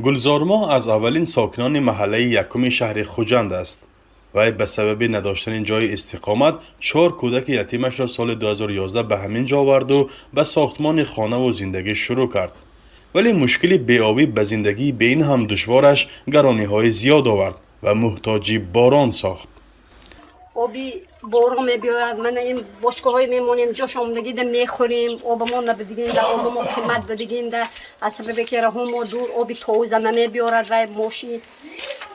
گلزارما از اولین ساکنان محله یکم شهر خوجند است. وی به سبب نداشتن جای استقامت 4 کودک یتیمش را سال 2011 به همین جا آورد و به ساختمان خانه و زندگی شروع کرد. ولی مشکل بی‌آبی به زندگی به این هم دشوارش گرانی‌های زیاد آورد و محتاجی باران ساخت. آبی باران می‌بیاید، من این باشگاه‌های می‌مونیم جاش آمدگی ده می‌خوریم، آبمان نبودگیم ده آبمان قیمت دادگیم ده از سبب که راه دور آبی تازه می‌بیارد و ماشین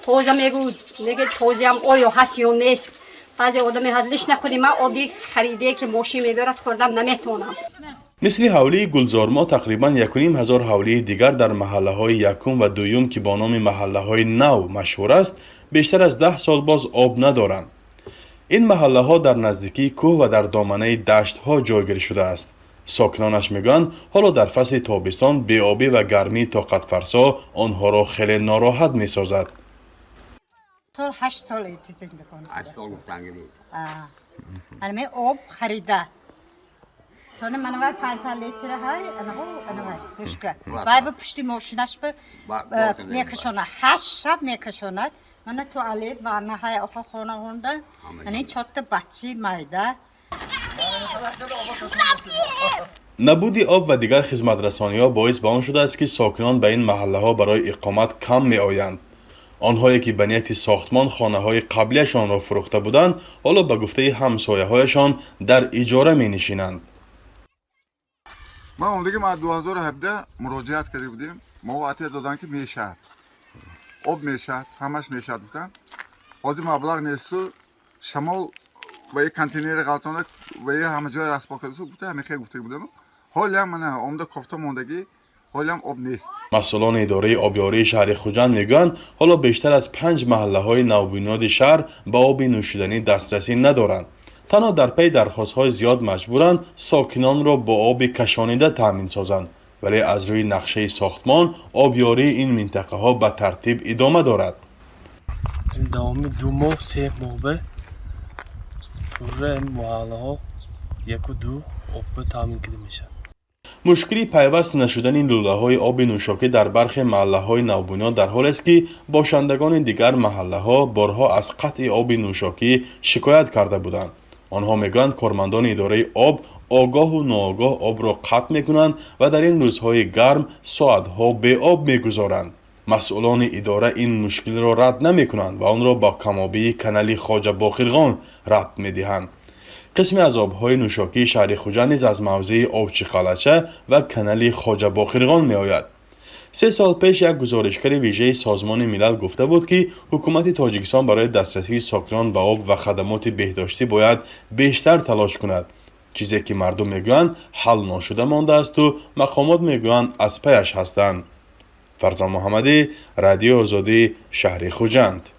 تازه میگه تازه هم آیا هست یا نیست. بعضی آدمی حدلش نخودیم، من آبی خریده که ماشین می‌بیارد خوردم نمی‌تونم. مثل حوله گلزارما تقریباً 1,500 حوله دیگر در محله‌های یکم و دوم که با نام محله‌های نو مشهور است بیشتر از 10 سال باز آب ندارند. این محله‌ها در نزدیکی کوه و در دامنه دشت‌ها جایگیر شده است. ساکنانش میگن حالا در فصل تابستان بی‌آبی و گرمی طاقت فرسا آنها را خیلی ناراحت می‌سازد. سال 8 سال است زندگی کنم. 8 سال گفتن بود. همه آب خریده. چون من 500 لیتر های انا بشکه. وای به پشت ماشینش به میکشونه. 8 شب میکشونه. من توالت و نهای آخر خانه هونده. یعنی چهت بچه مایده. نبود آب و دیگر خدمت‌رسانی‌ها باعث به آن شده است که ساکنان به این محله‌ها برای اقامت کم می‌آیند. آنهایی که به نیت ساختمان خانه‌های قبلیشان را فروخته بودند، حالا به گفته همسایه‌هایشان در اجاره می‌نشینند. ما اومدیم ما 2017 مراجعت کرده بودیم. ما وقتی دادن که میشد آب میشد همش میشد گفتن حاضر مبلغ نیست شمال و یک کانتینر غلطانه و یه همه جای رسپا کرده گفته همین خیلی گفته بودن حالی هم من اومده کافتا موندگی حالی هم آب نیست. مسئولان اداره آبیاری شهر خوجند میگویند حالا بیشتر از 5 محله‌های نوبنیاد شهر به آب نوشیدنی دسترسی ندارند. تنها در پی درخواست‌های زیاد مجبورند ساکنان را با آب کشانیده تامین سازند، ولی از روی نقشه ساختمان آبیاری این منطقه‌ها به ترتیب ادامه دارد. دامی 2 ماه 3 ماه به پوره محله‌ها 1 و 2 آب تامین کرده میشه. مشکلی پیوست نشدن این لوله‌های آب نوشاکی در برخی محله‌های نوبنیاد در حال است که باشندگان دیگر محله‌ها بارها از قطع آب نوشاکی شکایت کرده بودند. آنها میگویند کارمندان اداره آب آگاه و ناآگاه آب را قطع میکنند و در این روزهای گرم ساعتها به آب میگذارند. مسئولان اداره این مشکل را رد نمیکنند و آن را با کمابی کانال خواجه باقرخان ربط میدهند. قسمی از آبهای نوشاکی شهر خوجند نیز از موضع آبچی قلعه و کانال خواجه باقرخان می آید. 3 سال پیش یک گزارشگر ویژه سازمان ملل گفته بود که حکومت تاجیکستان برای دسترسی ساکنان به آب و خدمات بهداشتی باید بیشتر تلاش کند، چیزی که مردم میگویند حل نشده مانده است و مقامات میگویند از پیش هستند. فرزان محمدی، رادیو آزادی، شهر خوجند.